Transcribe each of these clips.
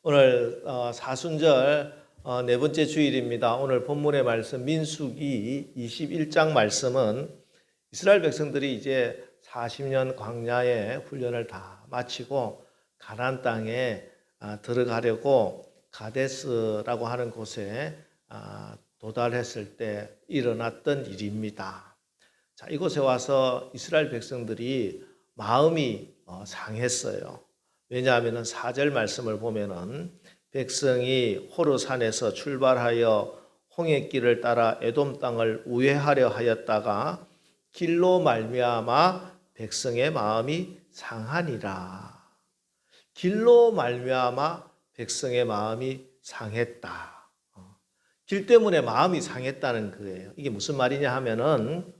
오늘 사순절 네 번째 주일입니다. 오늘 본문의 말씀 민수기 21장 말씀은 이스라엘 백성들이 이제 40년 광야의 훈련을 다 마치고 가나안 땅에 들어가려고 가데스라고 하는 곳에 도달했을 때 일어났던 일입니다. 자, 이곳에 와서 이스라엘 백성들이 마음이 상했어요. 왜냐하면 4절 말씀을 보면은 백성이 호르산에서 출발하여 홍해길을 따라 에돔 땅을 우회하려 하였다가 길로 말미암아 백성의 마음이 상하니라. 길로 말미암아 백성의 마음이 상했다. 길 때문에 마음이 상했다는 거예요. 이게 무슨 말이냐 하면은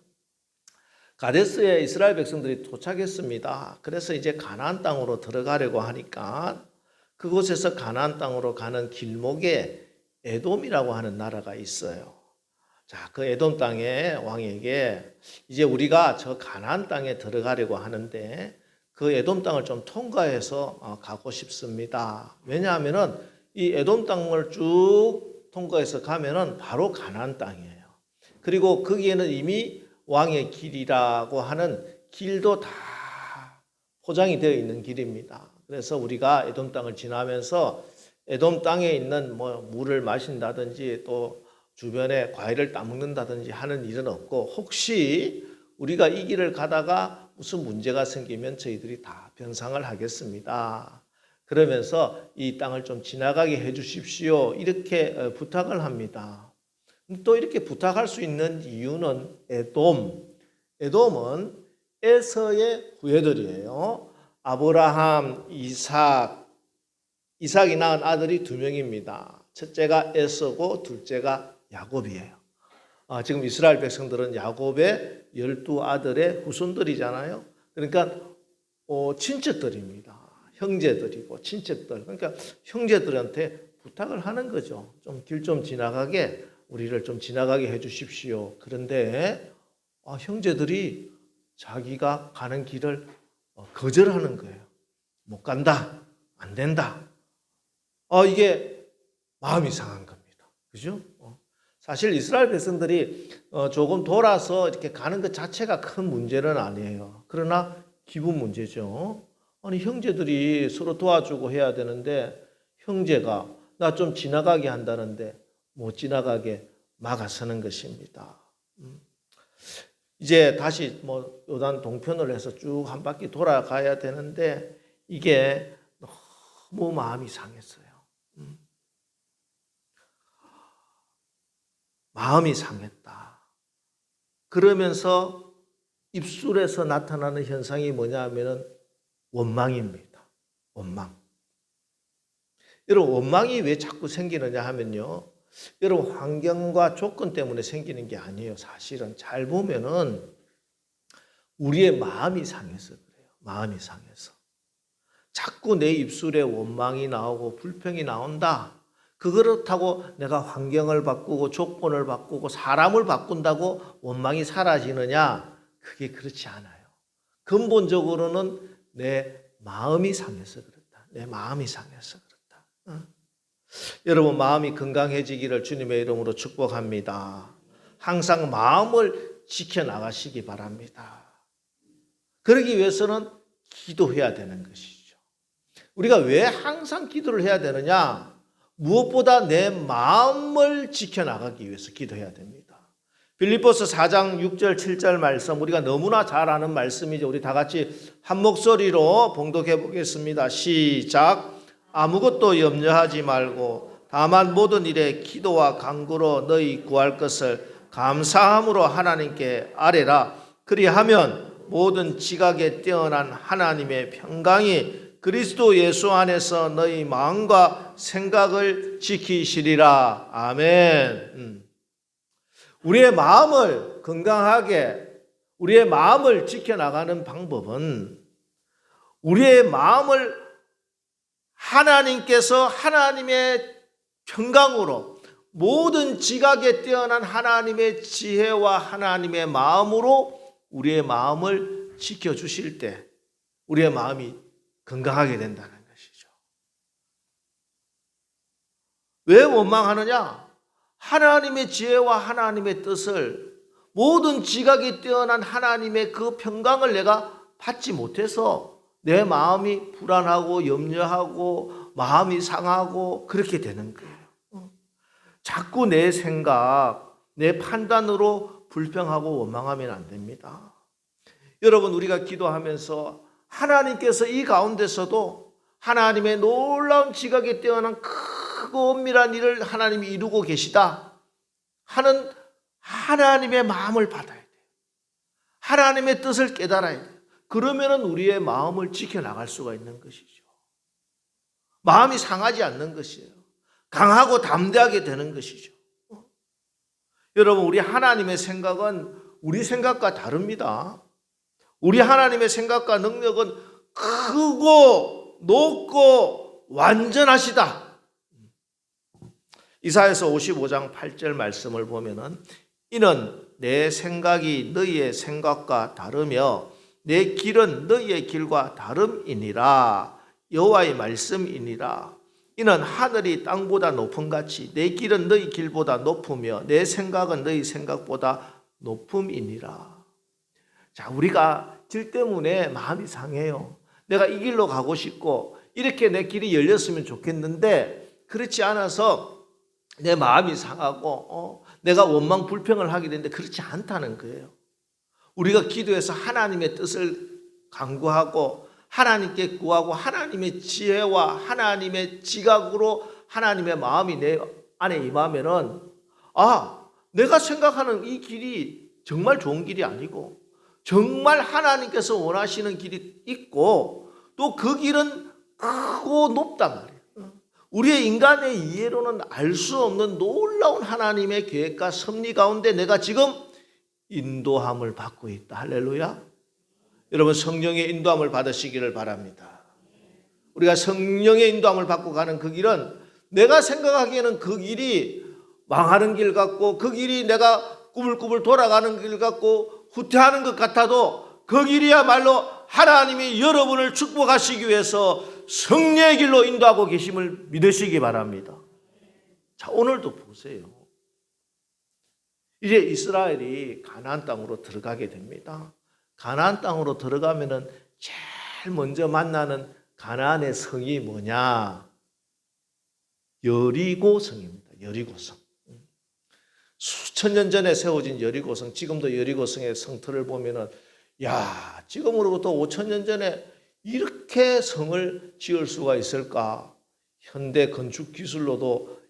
가데스에 이스라엘 백성들이 도착했습니다. 그래서 이제 가나안 땅으로 들어가려고 하니까 그곳에서 가나안 땅으로 가는 길목에 에돔이라고 하는 나라가 있어요. 자, 그 에돔 땅의 왕에게 이제 우리가 저 가나안 땅에 들어가려고 하는데 그 에돔 땅을 좀 통과해서 가고 싶습니다. 왜냐하면은 이 에돔 땅을 쭉 통과해서 가면은 바로 가나안 땅이에요. 그리고 거기에는 이미 왕의 길이라고 하는 길도 다 포장이 되어 있는 길입니다. 그래서 우리가 에돔 땅을 지나면서 에돔 땅에 있는 물을 마신다든지 또 주변에 과일을 따먹는다든지 하는 일은 없고, 혹시 우리가 이 길을 가다가 무슨 문제가 생기면 저희들이 다 변상을 하겠습니다. 그러면서 이 땅을 좀 지나가게 해 주십시오. 이렇게 부탁을 합니다. 또 이렇게 부탁할 수 있는 이유는 에돔은 에서의 후예들이에요. 아브라함, 이삭이 낳은 아들이 두 명입니다. 첫째가 에서고 둘째가 야곱이에요. 지금 이스라엘 백성들은 야곱의 12아들의 후손들이잖아요. 그러니까 친척들입니다. 형제들이고 친척들. 그러니까 형제들한테 부탁을 하는 거죠. 좀 길 좀 지나가게, 우리를 좀 지나가게 해 주십시오. 그런데 형제들이 자기가 가는 길을 거절하는 거예요. 못 간다. 안 된다. 이게 마음이 상한 겁니다. 그죠? 사실 이스라엘 백성들이 조금 돌아서 이렇게 가는 것 자체가 큰 문제는 아니에요. 그러나 기분 문제죠. 아니, 형제들이 서로 도와주고 해야 되는데 형제가 나 좀 지나가게 한다는데 못 지나가게 막아서는 것입니다. 이제 다시 요단 동편을 해서 쭉 한 바퀴 돌아가야 되는데 이게 너무 마음이 상했어요. 마음이 상했다. 그러면서 입술에서 나타나는 현상이 뭐냐 하면은 원망입니다. 원망. 여러분, 원망이 왜 자꾸 생기느냐 하면요, 여러분, 환경과 조건 때문에 생기는 게 아니에요. 사실은 잘 보면은 우리의 마음이 상해서 그래요. 마음이 상해서 자꾸 내 입술에 원망이 나오고 불평이 나온다. 그렇다고 내가 환경을 바꾸고 조건을 바꾸고 사람을 바꾼다고 원망이 사라지느냐? 그게 그렇지 않아요. 근본적으로는 내 마음이 상해서 그렇다. 내 마음이 상해서 그렇다. 여러분, 마음이 건강해지기를 주님의 이름으로 축복합니다. 항상 마음을 지켜나가시기 바랍니다. 그러기 위해서는 기도해야 되는 것이죠. 우리가 왜 항상 기도를 해야 되느냐? 무엇보다 내 마음을 지켜나가기 위해서 기도해야 됩니다. 빌립보서 4장 6절 7절 말씀, 우리가 너무나 잘 아는 말씀이죠. 우리 다 같이 한 목소리로 봉독해 보겠습니다. 시작. 아무것도 염려하지 말고 다만 모든 일에 기도와 간구로 너희 구할 것을 감사함으로 하나님께 아뢰라. 그리하면 모든 지각에 뛰어난 하나님의 평강이 그리스도 예수 안에서 너희 마음과 생각을 지키시리라. 아멘. 우리의 마음을 건강하게, 우리의 마음을 지켜나가는 방법은 우리의 마음을 하나님께서 하나님의 평강으로, 모든 지각에 뛰어난 하나님의 지혜와 하나님의 마음으로 우리의 마음을 지켜주실 때 우리의 마음이 건강하게 된다는 것이죠. 왜 원망하느냐? 하나님의 지혜와 하나님의 뜻을, 모든 지각이 뛰어난 하나님의 그 평강을 내가 받지 못해서 내 마음이 불안하고 염려하고 마음이 상하고 그렇게 되는 거예요. 자꾸 내 생각, 내 판단으로 불평하고 원망하면 안 됩니다. 여러분, 우리가 기도하면서 하나님께서 이 가운데서도 하나님의 놀라운 지각에 뛰어난 크고 엄밀한 일을 하나님이 이루고 계시다 하는 하나님의 마음을 받아야 돼요. 하나님의 뜻을 깨달아야 돼요. 그러면 우리의 마음을 지켜나갈 수가 있는 것이죠. 마음이 상하지 않는 것이에요. 강하고 담대하게 되는 것이죠. 여러분, 우리 하나님의 생각은 우리 생각과 다릅니다. 우리 하나님의 생각과 능력은 크고 높고 완전하시다. 이사야서 55장 8절 말씀을 보면은 이는 내 생각이 너희의 생각과 다르며 내 길은 너희의 길과 다름이니라. 여호와의 말씀이니라. 이는 하늘이 땅보다 높음 같이 내 길은 너희 길보다 높으며 내 생각은 너희 생각보다 높음이니라. 자, 우리가 길 때문에 마음이 상해요. 내가 이 길로 가고 싶고 이렇게 내 길이 열렸으면 좋겠는데 그렇지 않아서 내 마음이 상하고 내가 원망 불평을 하게 되는데 그렇지 않다는 거예요. 우리가 기도해서 하나님의 뜻을 간구하고 하나님께 구하고 하나님의 지혜와 하나님의 지각으로 하나님의 마음이 내 안에 임하면은 내가 생각하는 이 길이 정말 좋은 길이 아니고 정말 하나님께서 원하시는 길이 있고 또 그 길은 크고 높단 말이에요. 우리의 인간의 이해로는 알 수 없는 놀라운 하나님의 계획과 섭리 가운데 내가 지금 인도함을 받고 있다. 할렐루야. 여러분, 성령의 인도함을 받으시기를 바랍니다. 우리가 성령의 인도함을 받고 가는 그 길은 내가 생각하기에는 그 길이 망하는 길 같고 그 길이 내가 꾸불꾸불 돌아가는 길 같고 후퇴하는 것 같아도 그 길이야말로 하나님이 여러분을 축복하시기 위해서 성령의 길로 인도하고 계심을 믿으시기 바랍니다. 자, 오늘도 보세요. 이제 이스라엘이 가나안 땅으로 들어가게 됩니다. 가나안 땅으로 들어가면은 제일 먼저 만나는 가나안의 성이 뭐냐? 여리고성입니다. 여리고성. 수천 년 전에 세워진 여리고성, 지금도 여리고성의 성터를 보면은 지금으로부터 5천 년 전에 이렇게 성을 지을 수가 있을까? 현대 건축 기술로도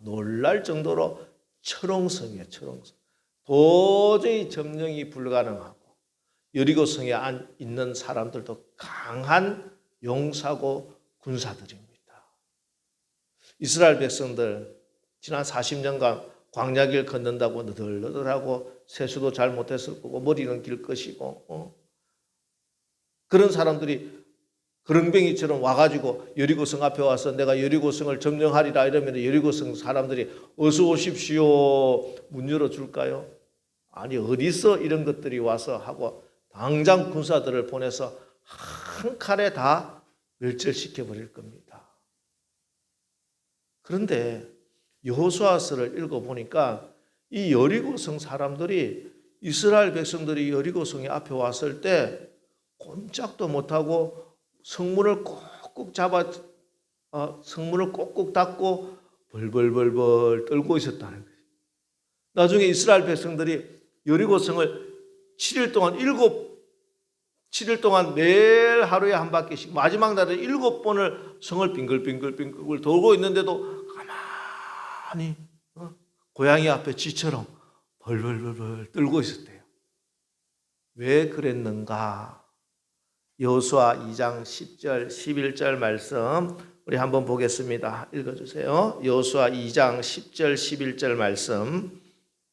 놀랄 정도로 철옹성이에요. 철옹성. 도저히 점령이 불가능하고 여리고성에 있는 사람들도 강한 용사고 군사들입니다. 이스라엘 백성들 지난 40년간 광야길 걷는다고 너덜너덜하고 세수도 잘 못했을 거고 머리는 길 것이고 그런 사람들이 그렁뱅이처럼 와가지고 여리고성 앞에 와서 내가 여리고성을 점령하리라 이러면 여리고성 사람들이 어서 오십시오 문 열어줄까요? 아니, 어디서 이런 것들이 와서 하고 당장 군사들을 보내서 한 칼에 다 멸절시켜 버릴 겁니다. 그런데 여호수아서를 읽어보니까 이 여리고성 사람들이 이스라엘 백성들이 여리고성에 앞에 왔을 때 꼼짝도 못하고 성문을 꾹꾹 잡아 성문을 꾹꾹 닫고 벌벌벌벌 떨고 있었다는 거예요. 나중에 이스라엘 백성들이 여리고성을 7일 동안 매일 하루에 한 바퀴씩 마지막 날에 7번을 성을 빙글빙글 돌고 있는데도 가만히 고양이 앞에 쥐처럼 벌벌벌 떨고 있었대요. 왜 그랬는가? 여호수아 2장 10절 11절 말씀 우리 한번 보겠습니다. 읽어주세요. 여호수아 2장 10절 11절 말씀.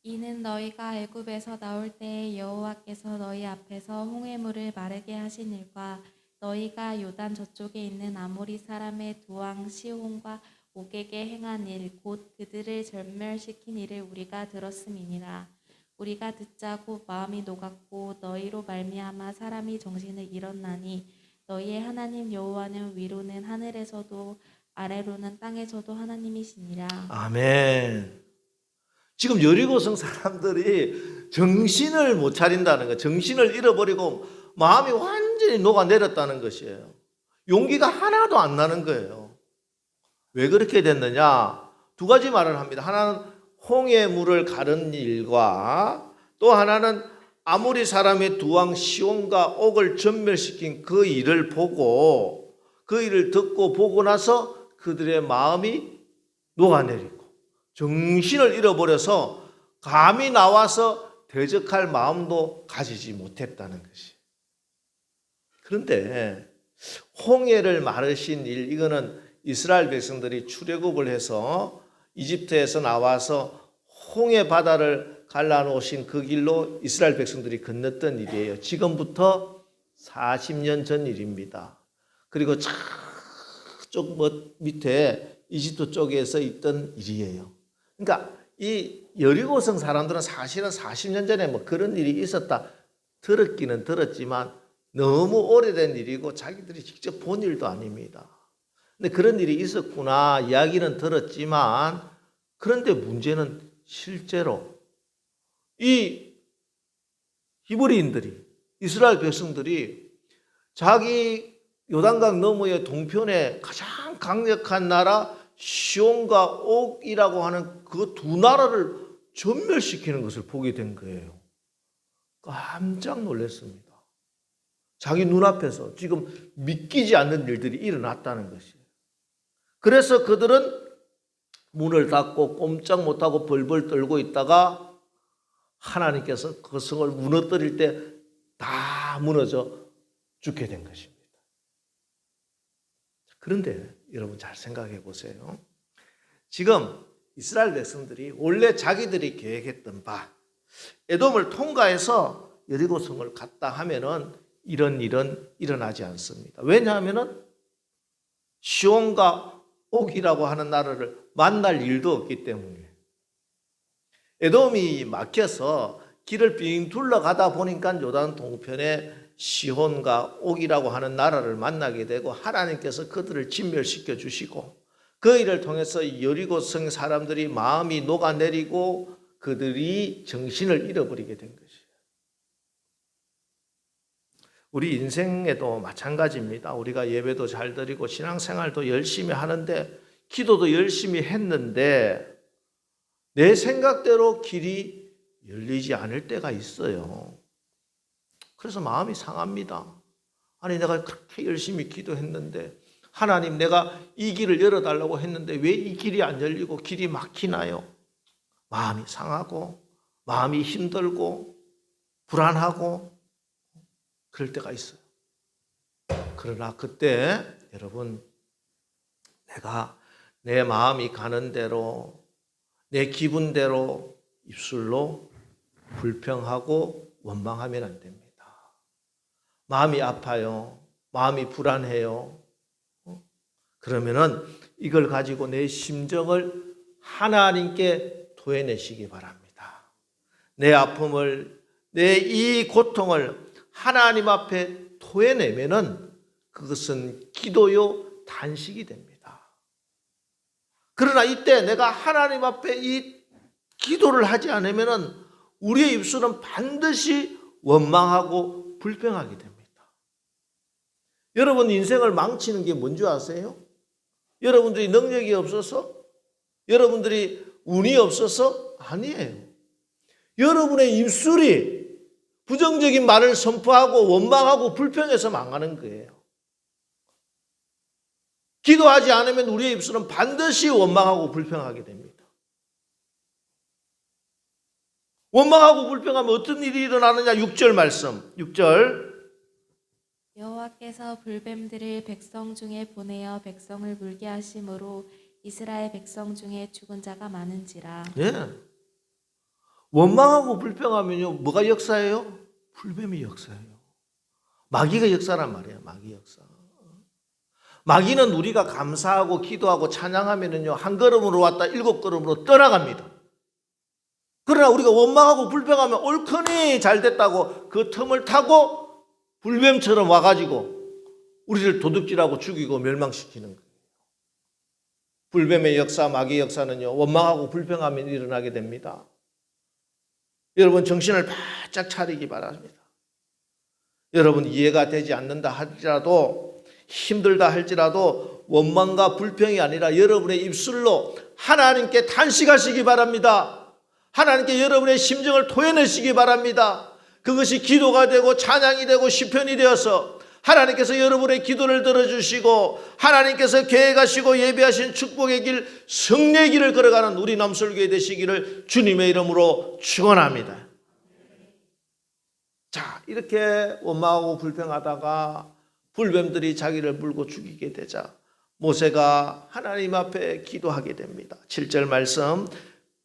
이는 너희가 애굽에서 나올 때에 여호와께서 너희 앞에서 홍해물을 마르게 하신 일과 너희가 요단 저쪽에 있는 아모리 사람의 두 왕 시혼과 옥에게 행한 일 곧 그들을 절멸시킨 일을 우리가 들었음이니라. 우리가 듣자 곧 마음이 녹았고 너희로 말미암아 사람이 정신을 잃었나니 너희의 하나님 여호와는 위로는 하늘에서도 아래로는 땅에서도 하나님이시니라. 아멘. 지금 여리고성 사람들이 정신을 못 차린다는 거, 정신을 잃어버리고 마음이 완전히 녹아내렸다는 것이에요. 용기가 하나도 안 나는 거예요. 왜 그렇게 됐느냐? 두 가지 말을 합니다. 하나는 홍해 물을 가른 일과 또 하나는 아모리 사람의 두 왕 시온과 옥을 전멸시킨 그 일을 보고 그 일을 듣고 보고 나서 그들의 마음이 녹아내리고 정신을 잃어버려서 감히 나와서 대적할 마음도 가지지 못했다는 것이. 그런데 홍해를 마르신 일, 이거는 이스라엘 백성들이 출애굽을 해서 이집트에서 나와서 홍해 바다를 갈라놓으신 그 길로 이스라엘 백성들이 건넜던 일이에요. 지금부터 40년 전 일입니다. 그리고 저쪽 밑에 이집트 쪽에서 있던 일이에요. 그러니까 이 여리고성 사람들은 사실은 40년 전에 뭐 그런 일이 있었다 들었기는 들었지만 너무 오래된 일이고 자기들이 직접 본 일도 아닙니다. 근데 그런 일이 있었구나 이야기는 들었지만 그런데 문제는 실제로 이 히브리인들이 이스라엘 백성들이 자기 요단강 너머의 동편에 가장 강력한 나라 시온과 옥이라고 하는 그 두 나라를 전멸시키는 것을 보게 된 거예요. 깜짝 놀랐습니다. 자기 눈앞에서 지금 믿기지 않는 일들이 일어났다는 것이에요. 그래서 그들은 문을 닫고 꼼짝 못하고 벌벌 떨고 있다가 하나님께서 그 성을 무너뜨릴 때 다 무너져 죽게 된 것입니다. 그런데 여러분 잘 생각해 보세요. 지금 이스라엘 백성들이 원래 자기들이 계획했던 바 에돔을 통과해서 여리고성을 갔다 하면은 이런 일은 일어나지 않습니다. 왜냐하면은 시온과 옥이라고 하는 나라를 만날 일도 없기 때문에. 에돔이 막혀서 길을 빙 둘러가다 보니까 요단 동편에 시온과 옥이라고 하는 나라를 만나게 되고 하나님께서 그들을 진멸시켜 주시고 그 일을 통해서 여리고성 사람들이 마음이 녹아내리고 그들이 정신을 잃어버리게 된 것이에요. 우리 인생에도 마찬가지입니다. 우리가 예배도 잘 드리고 신앙생활도 열심히 하는데 기도도 열심히 했는데 내 생각대로 길이 열리지 않을 때가 있어요. 그래서 마음이 상합니다. 아니 내가 그렇게 열심히 기도했는데 하나님 내가 이 길을 열어달라고 했는데 왜 이 길이 안 열리고 길이 막히나요? 마음이 상하고 마음이 힘들고 불안하고 그럴 때가 있어요. 그러나 그때 여러분 내가 내 마음이 가는 대로 내 기분대로 입술로 불평하고 원망하면 안 됩니다. 마음이 아파요. 마음이 불안해요. 그러면은 이걸 가지고 내 심정을 하나님께 토해내시기 바랍니다. 내 아픔을, 내 이 고통을 하나님 앞에 토해내면은 그것은 기도요, 단식이 됩니다. 그러나 이때 내가 하나님 앞에 이 기도를 하지 않으면은 우리의 입술은 반드시 원망하고 불평하게 됩니다. 여러분 인생을 망치는 게 뭔지 아세요? 여러분들이 능력이 없어서? 여러분들이 운이 없어서? 아니에요. 여러분의 입술이 부정적인 말을 선포하고 원망하고 불평해서 망하는 거예요. 기도하지 않으면 우리의 입술은 반드시 원망하고 불평하게 됩니다. 원망하고 불평하면 어떤 일이 일어나느냐? 6절 말씀. 6절. 여호와께서 불뱀들을 백성 중에 보내어 백성을 물게 하심으로 이스라엘 백성 중에 죽은 자가 많은지라. 예. 원망하고 불평하면요, 뭐가 역사예요? 불뱀이 역사예요. 마귀가 역사란 말이에요. 마귀 역사. 마귀는 우리가 감사하고 기도하고 찬양하면은요, 한 걸음으로 왔다 7걸음으로 떠나갑니다. 그러나 우리가 원망하고 불평하면 옳거니 잘 됐다고 그 틈을 타고 불뱀처럼 와가지고 우리를 도둑질하고 죽이고 멸망시키는 거예요. 불뱀의 역사, 마귀의 역사는요, 원망하고 불평하면 일어나게 됩니다. 여러분 정신을 바짝 차리기 바랍니다. 여러분 이해가 되지 않는다 할지라도, 힘들다 할지라도 원망과 불평이 아니라 여러분의 입술로 하나님께 탄식하시기 바랍니다. 하나님께 여러분의 심정을 토해내시기 바랍니다. 그것이 기도가 되고 찬양이 되고 시편이 되어서 하나님께서 여러분의 기도를 들어주시고 하나님께서 계획하시고 예비하신 축복의 길, 승리의 길을 걸어가는 우리 남설교회 되시기를 주님의 이름으로 축원합니다. 자, 이렇게 원망하고 불평하다가 불뱀들이 자기를 물고 죽이게 되자 모세가 하나님 앞에 기도하게 됩니다. 7절 말씀,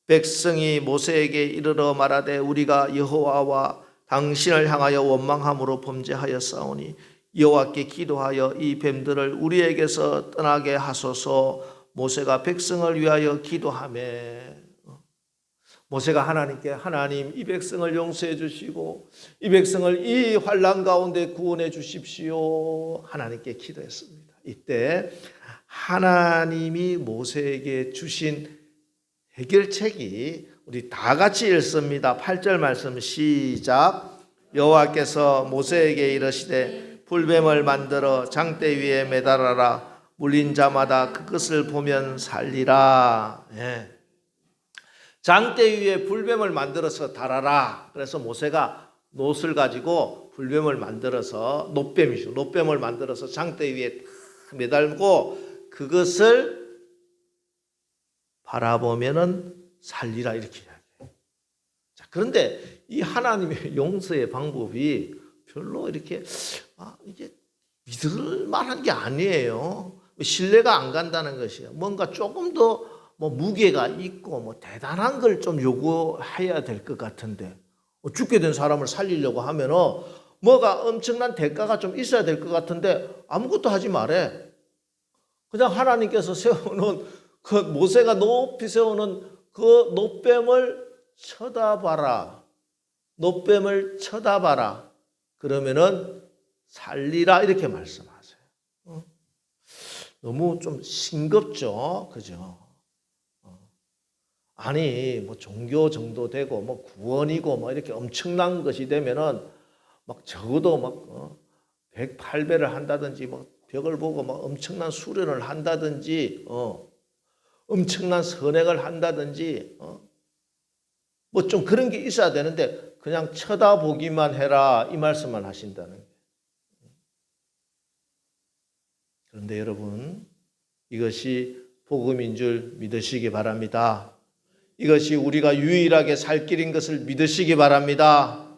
백성이 모세에게 이르러 말하되 우리가 여호와와 당신을 향하여 원망함으로 범죄하였사오니 여호와께 기도하여 이 뱀들을 우리에게서 떠나게 하소서. 모세가 백성을 위하여 기도하매, 모세가 하나님께 하나님 이 백성을 용서해 주시고 이 백성을 이 환난 가운데 구원해 주십시오. 하나님께 기도했습니다. 이때 하나님이 모세에게 주신 해결책이 우리 다 같이 읽습니다. 8절 말씀 시작. 여호와께서 모세에게 이르시되 불뱀을 만들어 장대 위에 매달아라. 물린 자마다 그것을 보면 살리라. 예. 장대 위에 불뱀을 만들어서 달아라. 그래서 모세가 놋을 가지고 불뱀을 만들어서, 놋뱀이죠. 놋뱀을 만들어서 장대 위에 매달고 그것을 바라보면은 살리라, 이렇게 이야기해요. 자, 그런데 이 하나님의 용서의 방법이 별로 이렇게 이게 믿을 만한 게 아니에요. 신뢰가 안 간다는 것이에요. 뭔가 조금 더 무게가 있고 대단한 걸 좀 요구해야 될 것 같은데, 죽게 된 사람을 살리려고 하면은 뭐가 엄청난 대가가 좀 있어야 될 것 같은데 아무것도 하지 말래. 그냥 하나님께서 세우는 그 모세가 높이 세우는 그 놋뱀을 쳐다봐라. 놋뱀을 쳐다봐라. 그러면은 살리라, 이렇게 말씀하세요. 너무 좀 싱겁죠, 그죠? 아니 종교 정도 되고 구원이고 이렇게 엄청난 것이 되면은 적어도 108배를 한다든지 벽을 보고 엄청난 수련을 한다든지 엄청난 선행을 한다든지 좀 그런 게 있어야 되는데 그냥 쳐다보기만 해라, 이 말씀만 하신다는 거예요. 그런데 여러분, 이것이 복음인 줄 믿으시기 바랍니다. 이것이 우리가 유일하게 살 길인 것을 믿으시기 바랍니다.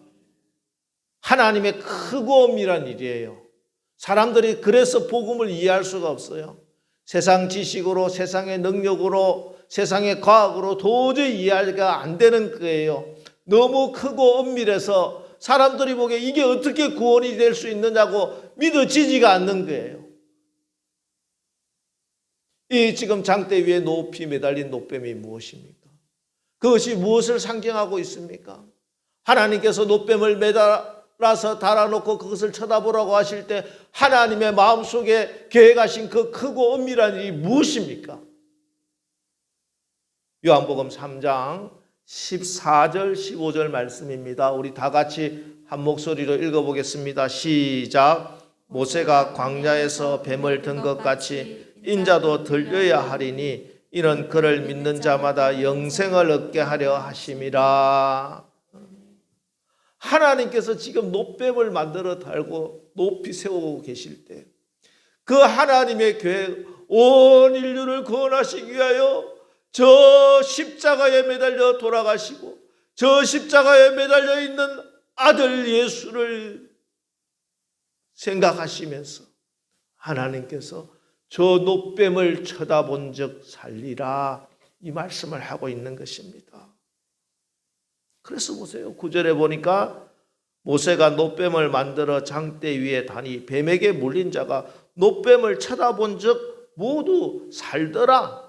하나님의 크고 엄밀한 일이에요. 사람들이 그래서 복음을 이해할 수가 없어요. 세상 지식으로, 세상의 능력으로, 세상의 과학으로 도저히 이해가 안 되는 거예요. 너무 크고 엄밀해서 사람들이 보기에 이게 어떻게 구원이 될 수 있느냐고 믿어지지가 않는 거예요. 이 지금 장대 위에 높이 매달린 놋뱀이 무엇입니까? 그것이 무엇을 상징하고 있습니까? 하나님께서 놋뱀을 매달아서 달아놓고 그것을 쳐다보라고 하실 때 하나님의 마음속에 계획하신 그 크고 엄밀한 일이 무엇입니까? 요한복음 3장 14절 15절 말씀입니다. 우리 다 같이 한 목소리로 읽어보겠습니다. 시작. 모세가 광야에서 뱀을 든 것 같이 인자도 들려야 하리니 이는 그를 믿는 자마다 영생을 얻게 하려 하심이라. 하나님께서 지금 놋뱀을 만들어 달고 높이 세우고 계실 때 그 하나님의 계획, 온 인류를 구원하시기 위하여 저 십자가에 매달려 돌아가시고 저 십자가에 매달려 있는 아들 예수를 생각하시면서 하나님께서 저 놋뱀을 쳐다본 적 살리라, 이 말씀을 하고 있는 것입니다. 그래서 보세요. 9절에 보니까 모세가 놋뱀을 만들어 장대 위에 다니 뱀에게 물린 자가 놋뱀을 쳐다본 적 모두 살더라.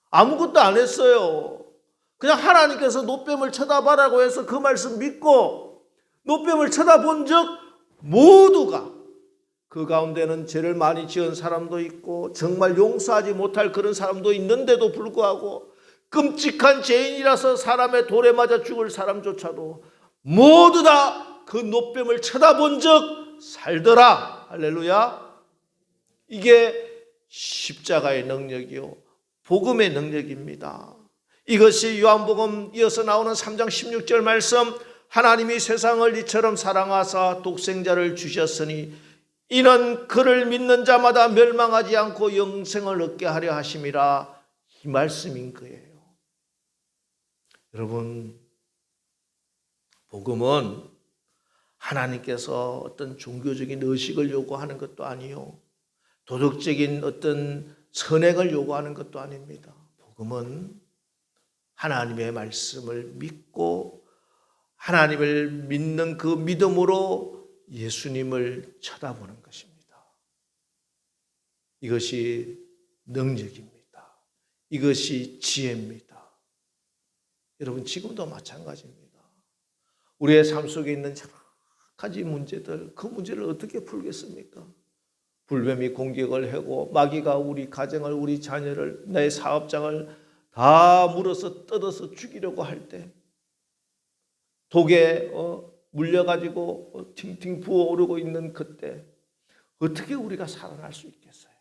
아무것도 안 했어요. 그냥 하나님께서 놋뱀을 쳐다봐라고 해서 그 말씀 믿고 놋뱀을 쳐다본 적 모두가 그 가운데는 죄를 많이 지은 사람도 있고 정말 용서하지 못할 그런 사람도 있는데도 불구하고 끔찍한 죄인이라서 사람의 돌에 맞아 죽을 사람조차도 모두 다 그 노뱀을 쳐다본 적 살더라. 할렐루야. 이게 십자가의 능력이요 복음의 능력입니다. 이것이 요한복음 이어서 나오는 3장 16절 말씀, 하나님이 세상을 이처럼 사랑하사 독생자를 주셨으니 이는 그를 믿는 자마다 멸망하지 않고 영생을 얻게 하려 하심이라. 이 말씀인 거예요. 여러분, 복음은 하나님께서 어떤 종교적인 의식을 요구하는 것도 아니요, 도덕적인 어떤 선행을 요구하는 것도 아닙니다. 복음은 하나님의 말씀을 믿고 하나님을 믿는 그 믿음으로 예수님을 쳐다보는 것입니다. 이것이 능력입니다. 이것이 지혜입니다. 여러분, 지금도 마찬가지입니다. 우리의 삶 속에 있는 여러 가지 문제들, 그 문제를 어떻게 풀겠습니까? 불뱀이 공격을 하고 마귀가 우리 가정을, 우리 자녀를, 내 사업장을 다 물어서 뜯어서 죽이려고 할 때, 독에 물려가지고 팅팅 부어오르고 있는 그때 어떻게 우리가 살아날 수 있겠어요?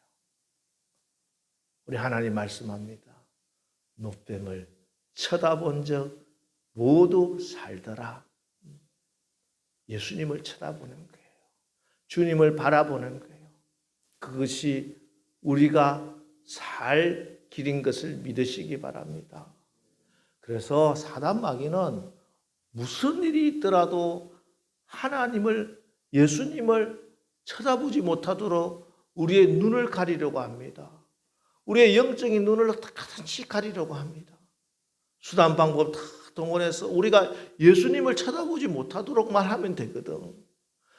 우리 하나님 말씀합니다. 노뱀을 쳐다본 적 모두 살더라. 예수님을 쳐다보는 거예요. 주님을 바라보는 거예요. 그것이 우리가 살 길인 것을 믿으시기 바랍니다. 그래서 사단 마귀는 무슨 일이 있더라도 하나님을, 예수님을 쳐다보지 못하도록 우리의 눈을 가리려고 합니다. 우리의 영적인 눈을 어떻게든지 가리려고 합니다. 수단 방법 다 동원해서 우리가 예수님을 쳐다보지 못하도록만 하면 되거든.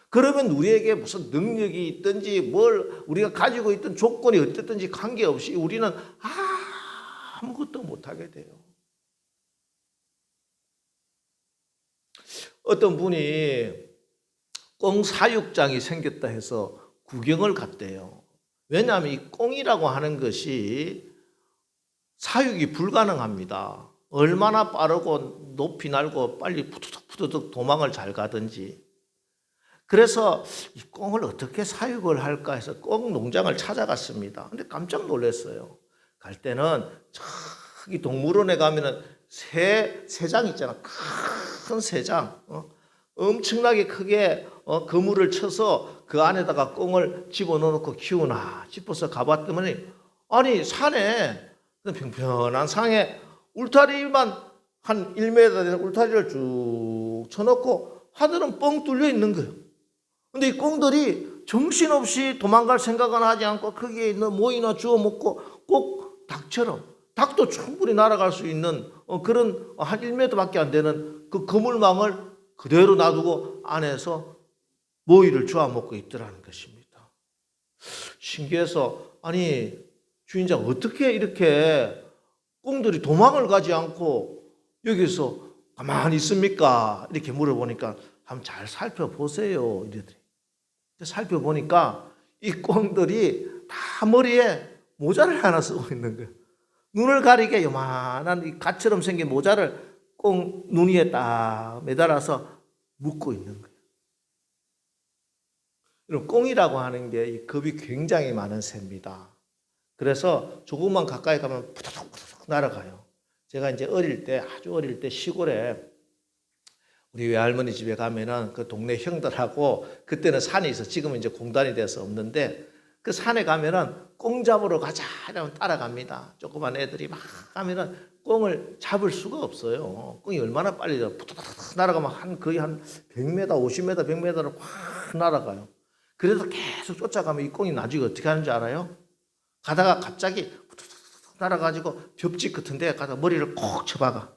그러면 우리에게 무슨 능력이 있든지 뭘 우리가 가지고 있던 조건이 어땠든지 관계없이 우리는 아무것도 못하게 돼요. 어떤 분이 꽁 사육장이 생겼다 해서 구경을 갔대요. 왜냐하면 이 꽁이라고 하는 것이 사육이 불가능합니다. 얼마나 빠르고 높이 날고 빨리 푸드득 도망을 잘 가든지. 그래서 이 꽁을 어떻게 사육을 할까 해서 꽁 농장을 찾아갔습니다. 근데 깜짝 놀랐어요. 갈 때는 저기 동물원에 가면은 새장 있잖아. 큰 새장. 엄청나게 크게 그물을 쳐서 그 안에다가 꽁을 집어넣고 키우나 싶어서 가봤더니, 아니 산에 평평한 상에 울타리만 한 1m 되는 울타리를 쭉 쳐놓고 하늘은 뻥 뚫려 있는 거예요. 근데 이 꽁들이 정신없이 도망갈 생각은 하지 않고 거기에 있는 모이나 주워 먹고 꼭 닭처럼, 닭도 충분히 날아갈 수 있는 그런 한 1m밖에 안 되는 그 그물망을 그대로 놔두고 안에서 모이를 주워 먹고 있더라는 것입니다. 신기해서, 아니 주인장 어떻게 이렇게 꽁들이 도망을 가지 않고 여기서 가만히 있습니까? 이렇게 물어보니까 한번 잘 살펴보세요 이러더니. 살펴보니까 이 꽁들이 다 머리에 모자를 하나 쓰고 있는 거예요. 눈을 가리게 요만한 이 갓처럼 생긴 모자를 꽁 눈 위에 딱 매달아서 묶고 있는 거예요. 여러분, 꽁이라고 하는 게 겁이 굉장히 많은 새입니다. 그래서 조금만 가까이 가면 푸드득 날아가요. 제가 이제 아주 어릴 때 시골에 우리 외할머니 집에 가면은 그 동네 형들하고, 그때는 산이 있어, 지금은 이제 공단이 돼서 없는데, 그 산에 가면은 꽁 잡으러 가자 이러면 따라갑니다. 조그만 애들이 막 가면은 꽁을 잡을 수가 없어요. 꽁이 얼마나 빨리 푸드득 날아가면 거의 한 100m, 50m, 100m를 확 날아가요. 그래서 계속 쫓아가면 이 꽁이 나중에 어떻게 하는지 알아요? 가다가 갑자기 날아가지고 벽지 같은 데 가다 머리를 콕 쳐박아.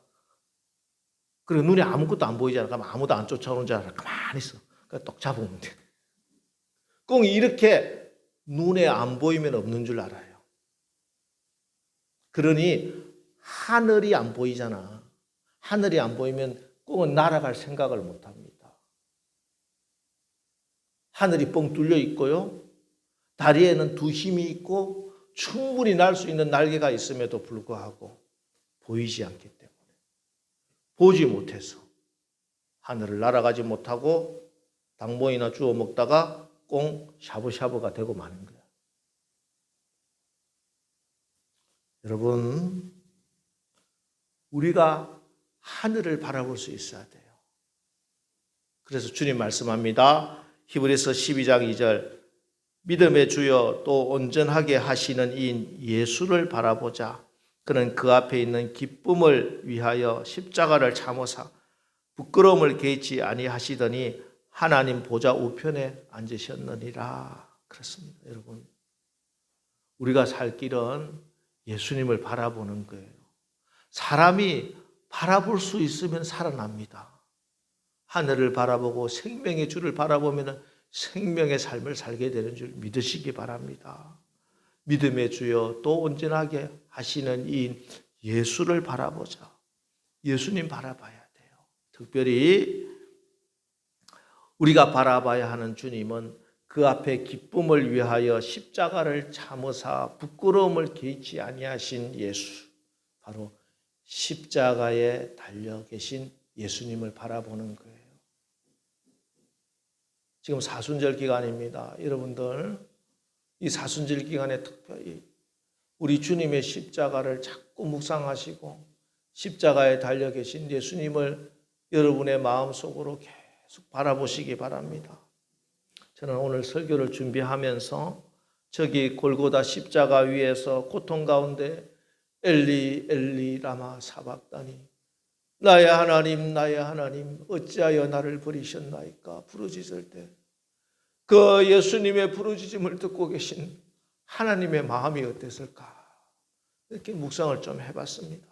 그리고 눈에 아무것도 안 보이잖아. 그러면 아무도 안 쫓아오는 줄 알아. 가만히 있어. 그러니까 똑 잡으면 돼. 꽁이 이렇게 눈에 안 보이면 없는 줄 알아요. 그러니 하늘이 안 보이잖아. 하늘이 안 보이면 꽁은 날아갈 생각을 못 합니다. 하늘이 뻥 뚫려 있고요. 다리에는 두 힘이 있고 충분히 날 수 있는 날개가 있음에도 불구하고 보이지 않기 때문에, 보지 못해서 하늘을 날아가지 못하고 당봉이나 주워 먹다가 꽁 샤브샤브가 되고 마는 거예요. 여러분, 우리가 하늘을 바라볼 수 있어야 돼요. 그래서 주님 말씀합니다. 히브리서 12장 2절, 믿음의 주여 또 온전하게 하시는 이인 예수를 바라보자. 그는 그 앞에 있는 기쁨을 위하여 십자가를 참으사 부끄러움을 개의치 아니하시더니 하나님 보좌 우편에 앉으셨느니라. 그렇습니다. 여러분, 우리가 살 길은 예수님을 바라보는 거예요. 사람이 바라볼 수 있으면 살아납니다. 하늘을 바라보고 생명의 주를 바라보면 생명의 삶을 살게 되는 줄 믿으시기 바랍니다. 믿음의 주여 또 온전하게 하시는 이인 예수를 바라보자. 예수님 바라봐야 돼요. 특별히 우리가 바라봐야 하는 주님은 그 앞에 기쁨을 위하여 십자가를 참으사 부끄러움을 개의치 아니하신 예수, 바로 십자가에 달려 계신 예수님을 바라보는 거예요. 지금 사순절 기간입니다. 여러분들, 이 사순절 기간에 특별히 우리 주님의 십자가를 자꾸 묵상하시고 십자가에 달려 계신 예수님을 여러분의 마음속으로 계속 바라보시기 바랍니다. 저는 오늘 설교를 준비하면서 저기 골고다 십자가 위에서 고통 가운데 엘리 엘리 라마 사박다니, 나의 하나님 나의 하나님 어찌하여 나를 버리셨나이까 부르짖을 때 그 예수님의 부르짖음을 듣고 계신 하나님의 마음이 어땠을까, 이렇게 묵상을 좀 해봤습니다.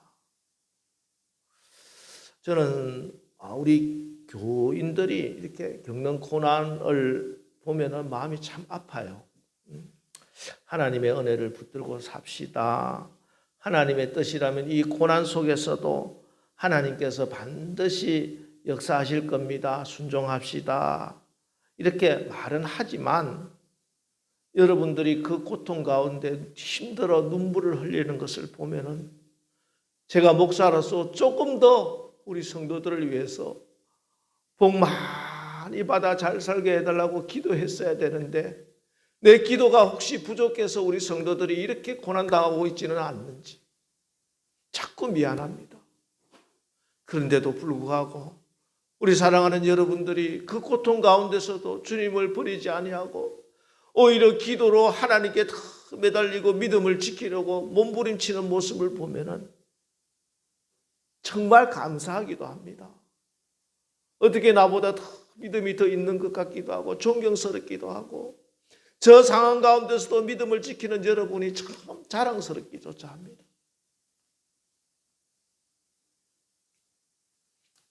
저는 우리 교인들이 이렇게 겪는 고난을 보면 마음이 참 아파요. 하나님의 은혜를 붙들고 삽시다. 하나님의 뜻이라면 이 고난 속에서도 하나님께서 반드시 역사하실 겁니다. 순종합시다. 이렇게 말은 하지만 여러분들이 그 고통 가운데 힘들어 눈물을 흘리는 것을 보면은 제가 목사로서 조금 더 우리 성도들을 위해서 복 많이 받아 잘 살게 해달라고 기도했어야 되는데 내 기도가 혹시 부족해서 우리 성도들이 이렇게 고난당하고 있지는 않는지 자꾸 미안합니다. 그런데도 불구하고 우리 사랑하는 여러분들이 그 고통 가운데서도 주님을 버리지 아니하고 오히려 기도로 하나님께 더 매달리고 믿음을 지키려고 몸부림치는 모습을 보면은 정말 감사하기도 합니다. 어떻게 나보다 더 믿음이 더 있는 것 같기도 하고 존경스럽기도 하고 저 상황 가운데서도 믿음을 지키는 여러분이 참 자랑스럽기조차 합니다.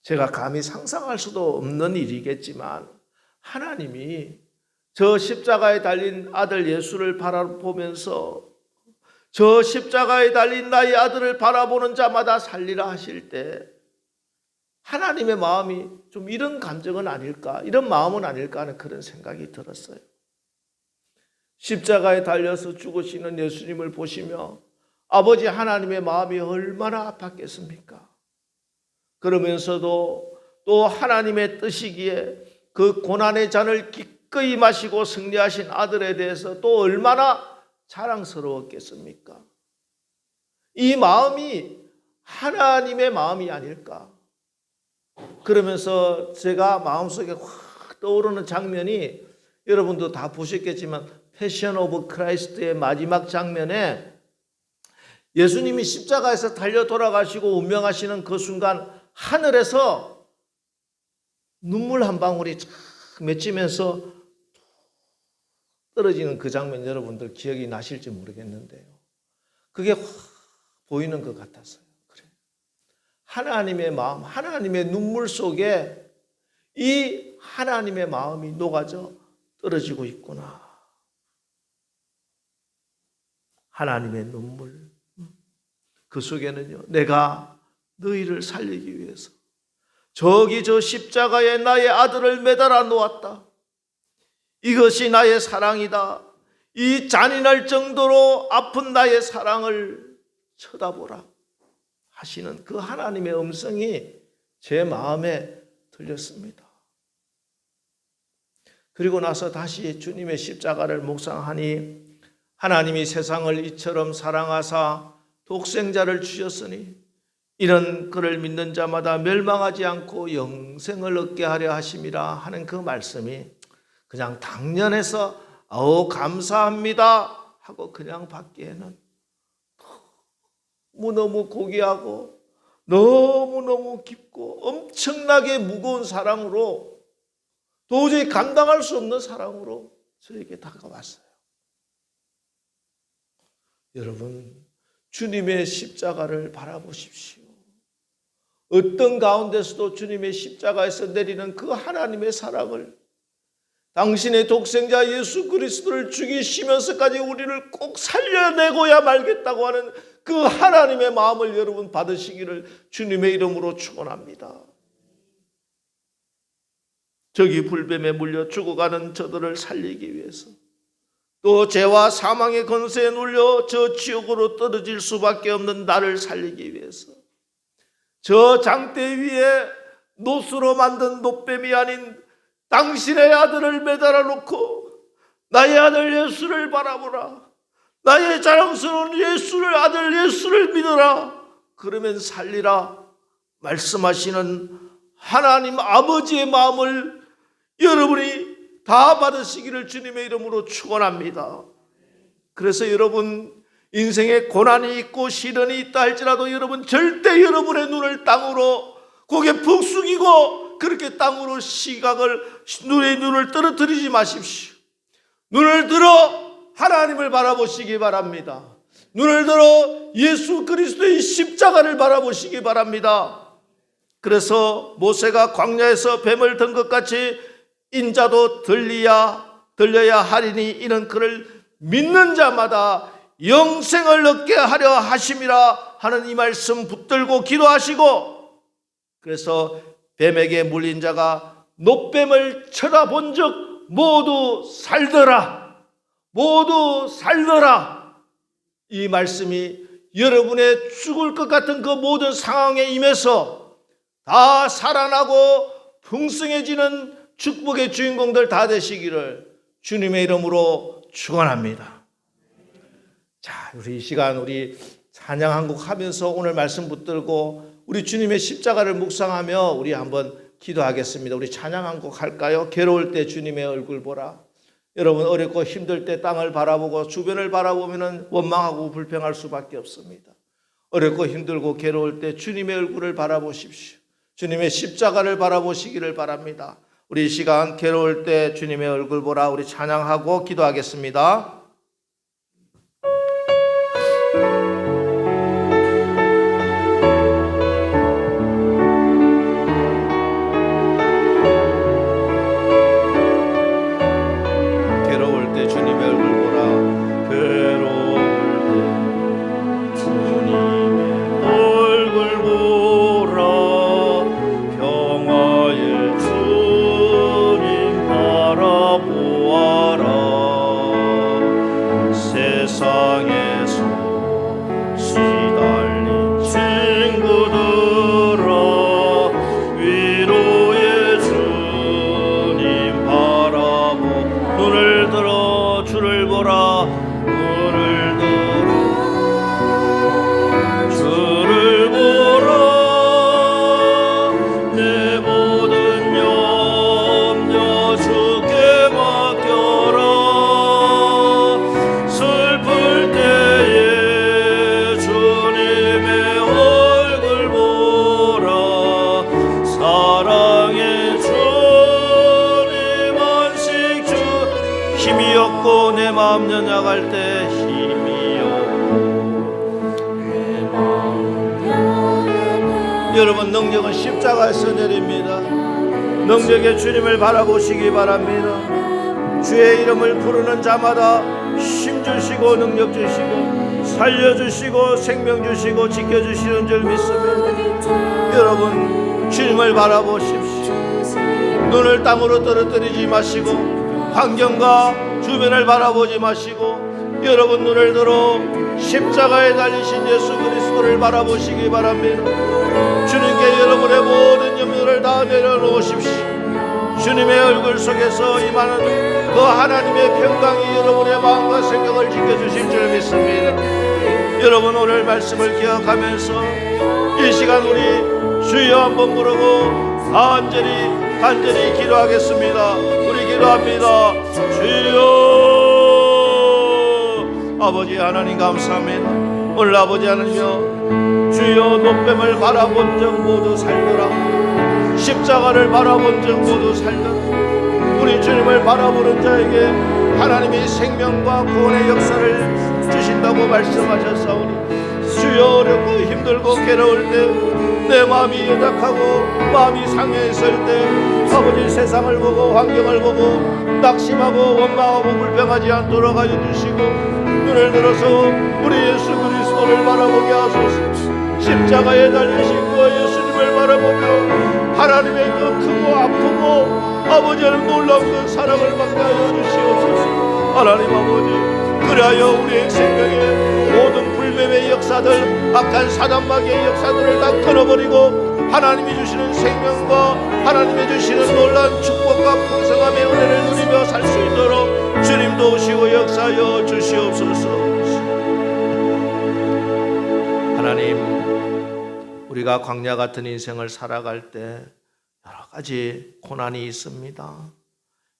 제가 감히 상상할 수도 없는 일이겠지만 하나님이 저 십자가에 달린 아들 예수를 바라보면서 저 십자가에 달린 나의 아들을 바라보는 자마다 살리라 하실 때 하나님의 마음이 좀 이런 감정은 아닐까, 이런 마음은 아닐까 하는 그런 생각이 들었어요. 십자가에 달려서 죽으시는 예수님을 보시며 아버지 하나님의 마음이 얼마나 아팠겠습니까? 그러면서도 또 하나님의 뜻이기에 그 고난의 잔을 기꺼이 마시고 승리하신 아들에 대해서 또 얼마나 자랑스러웠겠습니까? 이 마음이 하나님의 마음이 아닐까? 그러면서 제가 마음속에 확 떠오르는 장면이 여러분도 다 보셨겠지만 패션 오브 크라이스트의 마지막 장면에 예수님이 십자가에서 달려 돌아가시고 운명하시는 그 순간 하늘에서 눈물 한 방울이 쫙 맺히면서 떨어지는 그 장면 여러분들 기억이 나실지 모르겠는데요. 그게 확 보이는 것 같았어요. 그래. 하나님의 마음, 하나님의 눈물 속에 이 하나님의 마음이 녹아져 떨어지고 있구나. 하나님의 눈물. 그 속에는요, 내가 너희를 살리기 위해서 저기 저 십자가에 나의 아들을 매달아 놓았다. 이것이 나의 사랑이다. 이 잔인할 정도로 아픈 나의 사랑을 쳐다보라 하시는 그 하나님의 음성이 제 마음에 들렸습니다. 그리고 나서 다시 주님의 십자가를 묵상하니 하나님이 세상을 이처럼 사랑하사 독생자를 주셨으니 이는 그를 믿는 자마다 멸망하지 않고 영생을 얻게 하려 하심이라 하는 그 말씀이 그냥 당연해서 감사합니다 하고 그냥 받기에는 너무너무 고귀하고 너무너무 깊고 엄청나게 무거운 사랑으로 도저히 감당할 수 없는 사랑으로 저에게 다가왔어요. 여러분, 주님의 십자가를 바라보십시오. 어떤 가운데서도 주님의 십자가에서 내리는 그 하나님의 사랑을, 당신의 독생자 예수 그리스도를 죽이시면서까지 우리를 꼭 살려내고야 말겠다고 하는 그 하나님의 마음을 여러분 받으시기를 주님의 이름으로 축원합니다. 저기 불뱀에 물려 죽어가는 저들을 살리기 위해서, 또 죄와 사망의 권세에 눌려 저 지옥으로 떨어질 수밖에 없는 나를 살리기 위해서, 저 장대 위에 노수로 만든 노뱀이 아닌 당신의 아들을 매달아 놓고 나의 아들 예수를 바라보라, 나의 자랑스러운 아들 예수를 믿어라, 그러면 살리라 말씀하시는 하나님 아버지의 마음을 여러분이 다 받으시기를 주님의 이름으로 축원합니다. 그래서 여러분, 인생에 고난이 있고 시련이 있다 할지라도 여러분 절대 여러분의 눈을 땅으로 고개 푹 숙이고 그렇게 땅으로 눈을 떨어뜨리지 마십시오. 눈을 들어 하나님을 바라보시기 바랍니다. 눈을 들어 예수 그리스도의 십자가를 바라보시기 바랍니다. 그래서 모세가 광야에서 뱀을 든 것 같이 인자도 들려야 하리니 이는 그를 믿는 자마다 영생을 얻게 하려 하심이라 하는 이 말씀 붙들고 기도하시고, 그래서 뱀에게 물린 자가 노뱀을 쳐다본 적 모두 살더라, 모두 살더라, 이 말씀이 여러분의 죽을 것 같은 그 모든 상황에 임해서 다 살아나고 풍성해지는 축복의 주인공들 다 되시기를 주님의 이름으로 축원합니다. 자, 우리 이 시간 우리 찬양 한 곡 하면서 오늘 말씀 붙들고 우리 주님의 십자가를 묵상하며 우리 한번 기도하겠습니다. 우리 찬양 한 곡 할까요? 괴로울 때 주님의 얼굴 보라. 여러분, 어렵고 힘들 때 땅을 바라보고 주변을 바라보면 원망하고 불평할 수밖에 없습니다. 어렵고 힘들고 괴로울 때 주님의 얼굴을 바라보십시오. 주님의 십자가를 바라보시기를 바랍니다. 우리 이 시간 괴로울 때 주님의 얼굴 보라, 우리 찬양하고 기도하겠습니다. 괴로울 때 주님의 얼굴 보라. 괴로울 때 주님의 얼굴 보라. 평화의 주님 바라보아라. 세상에서 시달린 친구들아, 위로의 주님 바라보. 눈을 들어 주를 보라. 눈을 들어 주를 보라. 내 모든 염려 주께 맡겨라. 슬플 때에 주님의 얼굴 보라. 사랑의 주님 안식 주. 힘이 없고 내 마음 연약할 때 힘이 없고 내 마음 연약할. 여러분, 능력은 십자가에서 내립니다. 능력의 주님을 바라보시기 바랍니다. 주의 이름을 부르는 자마다 힘 주시고 능력 주시고 살려주시고 생명 주시고 지켜주시는 줄 믿습니다. 여러분, 주님을 바라보십시오. 눈을 땅으로 떨어뜨리지 마시고 환경과 주변을 바라보지 마시고 여러분 눈을 들어 십자가에 달리신 예수 그리스도를 바라보시기 바랍니다. 주님께 여러분의 모든 염려를 다 내려놓으십시오. 주님의 얼굴 속에서 임하는 그 하나님의 평강이 여러분의 마음과 생각을 지켜주실 줄 믿습니다. 여러분 오늘 말씀을 기억하면서 이 시간 우리 주여 한번 부르고 간절히 기도하겠습니다. 우리 기도합니다. 주여. 아버지 하나님 감사합니다. 오늘 아버지 하나님여 주여 높뱀을 바라본 적 모두 살더라. 십자가를 바라본 적 모두 살더라. 우리 주님을 바라보는 자에게 하나님이 생명과 구원의 역사를 주신다고 말씀하셨사오니 주여 어렵고 힘들고 괴로울 때 내 마음이 연약하고 마음이 상해있을 때 아버지 세상을 보고 환경을 보고 낙심하고 원망하고 불평하지 않도록 하여 주시고 눈을 들어서 우리 예수 그리스도를 바라보게 하소서. 십자가에 달리신 그 예수님을 바라보며 하나님의 그 크고 아프고 아버지는 놀라운 그 사랑을 받게 하여 주시옵소서. 하나님 아버지 그리하여 우리의 생명에 모든 불뱀의 역사들 악한 사단마귀의 역사들을 다 끊어버리고 하나님이 주시는 생명과 하나님이 주시는 놀라운 축복과 풍성함의 은혜를 누리며 살 수 있도록 주님 도우시고 역사하여 주시옵소서. 하나님 우리가 광야 같은 인생을 살아갈 때 여러 가지 고난이 있습니다.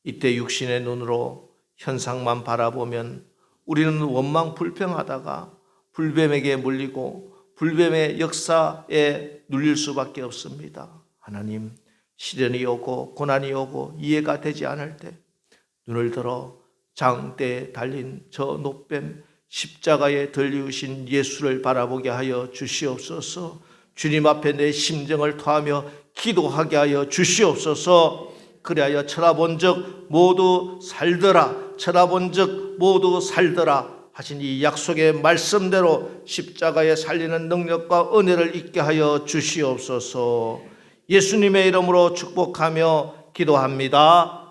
이때 육신의 눈으로 현상만 바라보면 우리는 원망 불평하다가 불뱀에게 물리고 불뱀의 역사에 눌릴 수밖에 없습니다. 하나님 시련이 오고 고난이 오고 이해가 되지 않을 때 눈을 들어 장대에 달린 저 높뱀 십자가에 들리우신 예수를 바라보게 하여 주시옵소서. 주님 앞에 내 심정을 토하며 기도하게 하여 주시옵소서. 그리하여 쳐다본 적 모두 살더라. 쳐다본 적 모두 살더라 하신 이 약속의 말씀대로 십자가에 살리는 능력과 은혜를 있게 하여 주시옵소서. 예수님의 이름으로 축복하며 기도합니다.